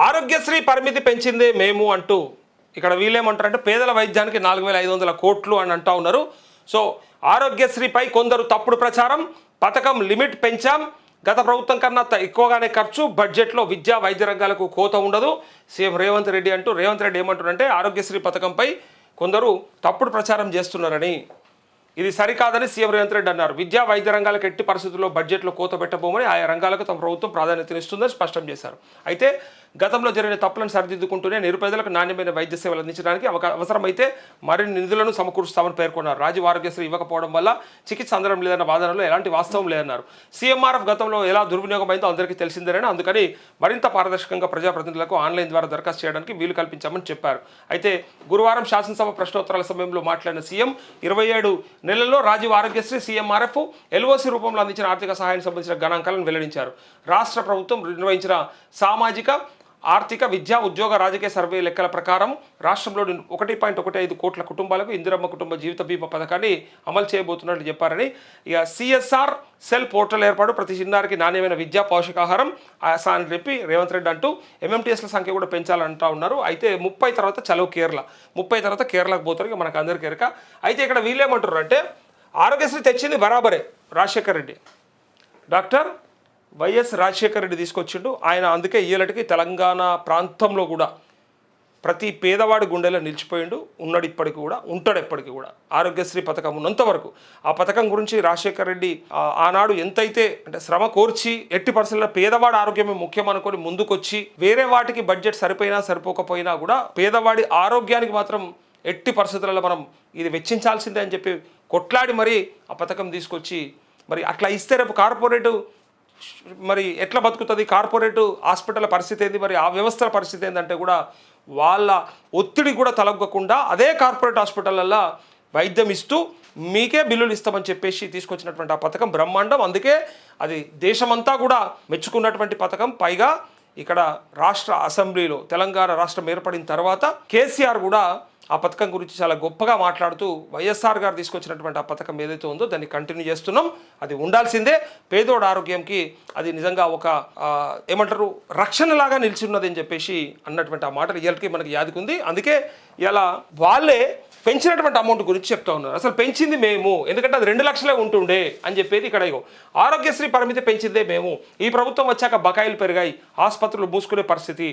ఆరోగ్యశ్రీ పరిమితి పెంచిందే మేము అంటూ ఇక్కడ వీళ్ళేమంటారంటే పేదల వైద్యానికి 4,500 కోట్లు అని అంటా ఉన్నారు. సో ఆరోగ్యశ్రీపై కొందరు తప్పుడు ప్రచారం, పథకం లిమిట్ పెంచాం, గత ప్రభుత్వం కన్నా ఎక్కువగానే ఖర్చు, బడ్జెట్లో విద్యా వైద్య రంగాలకు కోత ఉండదు సీఎం రేవంత్ రెడ్డి అంటూ. రేవంత్ రెడ్డి ఏమంటారంటే ఆరోగ్యశ్రీ పథకంపై కొందరు తప్పుడు ప్రచారం చేస్తున్నారని, ఇది సరికాదని సీఎం రేవంత్ రెడ్డి అన్నారు. విద్యా వైద్య రంగాలకు ఎట్టి పరిస్థితుల్లో బడ్జెట్లో కోత పెట్టబోమని ఆయా రంగాలకు తమ ప్రభుత్వం ప్రాధాన్యతనిస్తుందని స్పష్టం చేశారు. అయితే గతంలో జరిగిన తప్పులను సరిదిద్దుకుంటూనే నిరుపేదలకు నాణ్యమైన వైద్య సేవలు అందించడానికి అవసరమైతే మరిన్ని నిధులను సమకూరుస్తామని పేర్కొన్నారు. రాజీవ్ ఆరోగ్యశ్రీ ఇవ్వకపోవడం వల్ల చికిత్స అందడం లేదన్న వాదనలో ఎలాంటి వాస్తవం లేదన్నారు. సీఎంఆర్ఎఫ్ గతంలో ఎలా దుర్వినియోగమైందో అందరికీ తెలిసిందేనని, అందుకని మరింత పారదర్శకంగా ప్రజాప్రతినిధులకు ఆన్లైన్ ద్వారా దరఖాస్తు చేయడానికి వీలు కల్పించామని చెప్పారు. అయితే గురువారం శాసనసభ ప్రశ్నోత్తరాల సమయంలో మాట్లాడిన సీఎం 27 నెలల్లో రాజీవ్ ఆరోగ్యశ్రీ, సీఎంఆర్ఎఫ్, ఎల్ఓసి రూపంలో అందించిన ఆర్థిక సహాయానికి సంబంధించిన గణాంకాలను వెల్లడించారు. రాష్ట్ర ప్రభుత్వం నిర్వహించిన సామాజిక, ఆర్థిక, విద్యా, ఉద్యోగ, రాజకీయ సర్వే లెక్కల ప్రకారం రాష్ట్రంలోని 1.15 కోట్ల కుటుంబాలకు ఇందిరమ్మ కుటుంబ జీవిత బీమా పథకాన్ని అమలు చేయబోతున్నట్లు చెప్పారని, ఇక సిఎస్ఆర్ సెల్ పోర్టల్ ఏర్పాటు, ప్రతి చిన్నారికి నాణ్యమైన విద్య, పౌష్టికాహారం అని చెప్పి రేవంత్ రెడ్డి అంటూ ఎంఎంటీఎస్ల సంఖ్య కూడా పెంచాలంటా ఉన్నారు. అయితే 30 తర్వాత చలో కేరళ, 30 తర్వాత కేరళకు పోతారు, ఇక మనకు అందరికీ ఎరక. అయితే ఇక్కడ వీళ్ళేమంటారు అంటే ఆరోగ్యశ్రీ తెచ్చింది బరాబరే రాజశేఖర్ రెడ్డి, డాక్టర్ వైఎస్ రాజశేఖర్ రెడ్డి తీసుకొచ్చిండు ఆయన. అందుకే ఈలటికి తెలంగాణ ప్రాంతంలో కూడా ప్రతి పేదవాడి గుండెలో నిలిచిపోయిండు, ఉన్నాడు, ఇప్పటికి కూడా ఉంటాడు, ఎప్పటికీ కూడా. ఆరోగ్యశ్రీ పథకం ఉన్నంత వరకు ఆ పథకం గురించి రాజశేఖర్ రెడ్డి ఆనాడు ఎంతైతే అంటే శ్రమ కోర్చి ఎట్టి పరిస్థితుల్లో పేదవాడి ఆరోగ్యమే ముఖ్యం అనుకొని ముందుకొచ్చి వేరే వాటికి బడ్జెట్ సరిపోయినా సరిపోకపోయినా కూడా పేదవాడి ఆరోగ్యానికి మాత్రం ఎట్టి పరిస్థితులలో మనం ఇది వెచ్చించాల్సిందే అని చెప్పి కొట్లాడి మరి ఆ పథకం తీసుకొచ్చి మరి అట్లా ఇస్తే రేపు కార్పొరేటు మరి ఎట్లా బతుకుతుంది, కార్పొరేట్ హాస్పిటల్ పరిస్థితి ఏంది, మరి ఆ వ్యవస్థల పరిస్థితి ఏంటంటే కూడా వాళ్ళ ఒత్తిడి కూడా తలగ్గకుండా అదే కార్పొరేట్ హాస్పిటళ్ళల్లో వైద్యం ఇస్తూ మీకే బిల్లులు ఇస్తామని చెప్పేసి తీసుకొచ్చినటువంటి ఆ పథకం బ్రహ్మాండం. అందుకే అది దేశమంతా కూడా మెచ్చుకున్నటువంటి పథకం. పైగా ఇక్కడ రాష్ట్ర అసెంబ్లీలో తెలంగాణ రాష్ట్రం ఏర్పడిన తర్వాత కేసీఆర్ కూడా ఆ పథకం గురించి చాలా గొప్పగా మాట్లాడుతూ వైఎస్ఆర్ గారు తీసుకొచ్చినటువంటి ఆ పథకం ఏదైతే ఉందో దాన్ని కంటిన్యూ చేస్తున్నాం, అది ఉండాల్సిందే. పేదోడు ఆరోగ్యంకి అది నిజంగా ఒక ఏమంటారు రక్షణలాగా నిలిచి ఉన్నది అని చెప్పేసి అన్నటువంటి ఆ మాట రియల్కి మనకి యాదికుంది. అందుకే ఇలా వాళ్ళే పెంచినటువంటి అమౌంట్ గురించి చెప్తా ఉన్నారు. అసలు పెంచింది మేము, ఎందుకంటే అది 2 లక్షలే ఉంటుండే అని చెప్పేది ఇక్కడ. ఇగో ఆరోగ్యశ్రీ పరిమితి పెంచిందే మేము, ఈ ప్రభుత్వం వచ్చాక బకాయిలు పెరిగాయి, ఆసుపత్రులు మూసుకునే పరిస్థితి.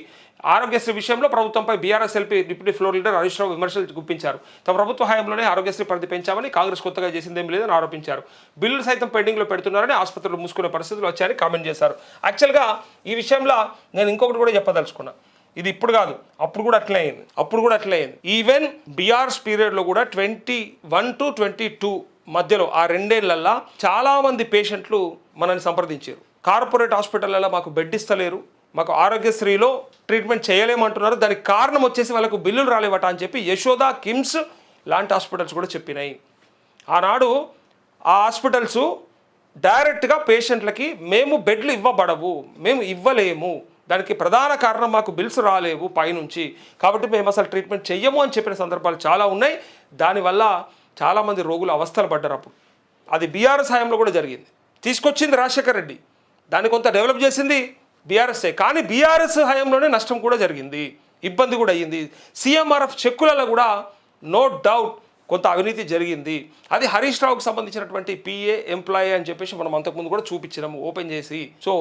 ఆరోగ్యశ్రీ విషయంలో ప్రభుత్వంపై BRS LP deputy floor leader Harish Rao విమర్శలు గుప్పించారు. తమ ప్రభుత్వ హయాంలోనే ఆరోగ్యశ్రీ పరిధి పెంచామని, కాంగ్రెస్ కొత్తగా చేసిందేం లేదని ఆరోపించారు. బిల్లులు సైతం పెండింగ్లో పెడుతున్నారని, ఆసుపత్రులు మూసుకునే పరిస్థితులు వచ్చాయని కామెంట్ చేశారు. యాక్చువల్గా ఈ విషయంలో నేను ఇంకొకటి కూడా చెప్పదలుచుకున్నా, ఇది ఇప్పుడు కాదు అప్పుడు కూడా అట్లే అయింది. ఈవెన్ బీఆర్ఎస్ పీరియడ్లో కూడా 21 to 22 మధ్యలో ఆ 2 ఏళ్లలో చాలామంది పేషెంట్లు మనల్ని సంప్రదించారు. కార్పొరేట్ హాస్పిటల్లో మాకు బెడ్ ఇస్తలేరు, మాకు ఆరోగ్యశ్రీలో ట్రీట్మెంట్ చేయలేమంటున్నారు, దానికి కారణం వచ్చేసి వాళ్ళకు బిల్లులు రాలేవట అని చెప్పి యశోద, కిమ్స్ లాంటి హాస్పిటల్స్ కూడా చెప్పినాయి. ఆనాడు ఆ హాస్పిటల్స్ డైరెక్ట్గా పేషెంట్లకి మేము బెడ్లు ఇవ్వబడవు, మేము ఇవ్వలేము, దానికి ప్రధాన కారణం మాకు బిల్స్ రాలేవు పైనుంచి, కాబట్టి మేము అసలు ట్రీట్మెంట్ చెయ్యము అని చెప్పిన సందర్భాలు చాలా ఉన్నాయి. దానివల్ల చాలామంది రోగులు అవస్థలు పడ్డారు. అప్పుడు అది బీఆర్ఎస్ హయాంలో కూడా జరిగింది. తీసుకొచ్చింది రాజశేఖర్ రెడ్డి, దాన్ని కొంత డెవలప్ చేసింది బీఆర్ఎస్ఏ, కానీ బీఆర్ఎస్ హయాంలోనే నష్టం కూడా జరిగింది, ఇబ్బంది కూడా అయ్యింది. సీఎంఆర్ఎఫ్ చెక్కులలో కూడా నో డౌట్ కొంత అవినీతి జరిగింది. అది హరీష్ రావుకి సంబంధించినటువంటి పిఏ ఎంప్లాయీ అని చెప్పేసి మనం అంతకుముందు కూడా చూపించినాము ఓపెన్ చేసి. సో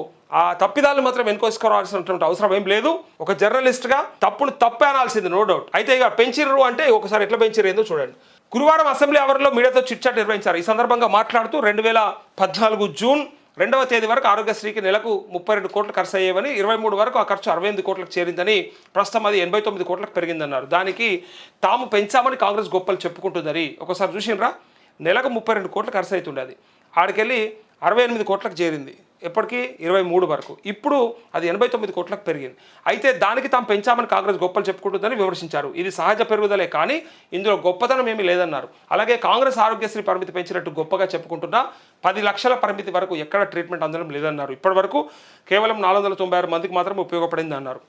ఆ తప్పిదాలను మాత్రం వెనుకోసుకోవాల్సినటువంటి అవసరం ఏం లేదు. ఒక జర్నలిస్ట్గా తప్పును తప్పే అనాల్సింది, నో డౌట్. అయితే ఇక పెంచిర్రు అంటే ఒకసారి ఎట్లా పెంచిర్రు ఏందో చూడండి. గురువారం అసెంబ్లీ అవర్లో మీడియాతో చిట్చాట్ నిర్వహించారు. ఈ సందర్భంగా మాట్లాడుతూ 2014 జూన్ 2వ తేదీ వరకు ఆరోగ్యశ్రీకి నెలకు 32 కోట్లు ఖర్చు అయ్యేవని, 23 వరకు ఆ ఖర్చు 68 కోట్లకు చేరిందని, ప్రస్తుతం అది 89 కోట్లకు పెరిగిందన్నారు. దానికి తాము పెంచామని కాంగ్రెస్ గొప్పలు చెప్పుకుంటుందని. ఒకసారి చూసినరా, నెలకు 32 కోట్లు ఖర్చు అవుతుండే, అది ఆడికెళ్ళి 68 కోట్లకు చేరింది. ఎప్పటికీ 23 వరకు, ఇప్పుడు అది 89 కోట్లకు పెరిగింది. అయితే దానికి తాము పెంచామని కాంగ్రెస్ గొప్పలు చెప్పుకుంటుందని విమర్శించారు. ఇది సహజ పెరుగుదలే కానీ ఇందులో గొప్పతనం ఏమీ లేదన్నారు. అలాగే కాంగ్రెస్ ఆరోగ్యశ్రీ పరిమితి పెంచినట్టు గొప్పగా చెప్పుకుంటున్నా 10 లక్షల పరిమితి వరకు ఎక్కడ ట్రీట్మెంట్ అందడం లేదన్నారు. ఇప్పటి వరకు కేవలం 496 మందికి మాత్రం ఉపయోగపడింది అన్నారు.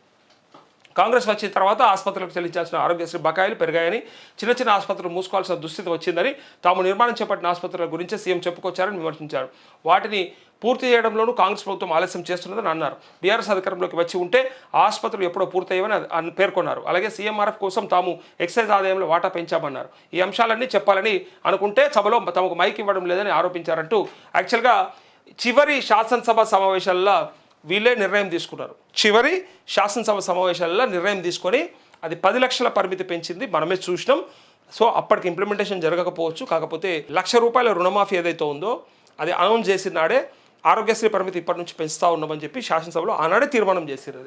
కాంగ్రెస్ వచ్చిన తర్వాత ఆసుపత్రులకు చెల్లించాల్సిన ఆరోగ్యశ్రీ బకాయిలు పెరిగాయని, చిన్న ఆసుపత్రులు మూసుకోవాల్సిన దుస్థితి వచ్చిందని, తాము నిర్మాణం చేపట్టిన ఆసుపత్రుల గురించి సీఎం చెప్పుకొచ్చారని విమర్శించారు. వాటిని పూర్తి చేయడంలోనూ కాంగ్రెస్ ప్రభుత్వం ఆలస్యం చేస్తున్నదని అన్నారు. బీఆర్ఎస్ అధికారంలోకి వచ్చి ఉంటే ఆసుపత్రులు ఎప్పుడో పూర్తయ్యవని పేర్కొన్నారు. అలాగే సీఎంఆర్ఎఫ్ కోసం తాము ఎక్సైజ్ ఆదాయంలో వాటా పెంచామన్నారు. ఈ అంశాలన్నీ చెప్పాలని అనుకుంటే సభలో తమకు మైక్ ఇవ్వడం లేదని ఆరోపించారంటూ యాక్చువల్గా చివరి శాసనసభ సమావేశాల్లో వీళ్ళే నిర్ణయం తీసుకున్నారు. చివరి శాసనసభ సమావేశాల్లో నిర్ణయం తీసుకొని అది 10 లక్షల పరిమితి పెంచింది, మనమే చూసినాం. సో అప్పటికి ఇంప్లిమెంటేషన్ జరగకపోవచ్చు, కాకపోతే ₹1,00,000 రుణమాఫీ ఏదైతే ఉందో అది అనౌన్స్ చేసిన నాడే ఆరోగ్యశ్రీ పరిమితి ఇప్పటి నుంచి పెంచుతూ ఉన్నామని చెప్పి శాసనసభలో ఆనాడే తీర్మానం చేసిరు.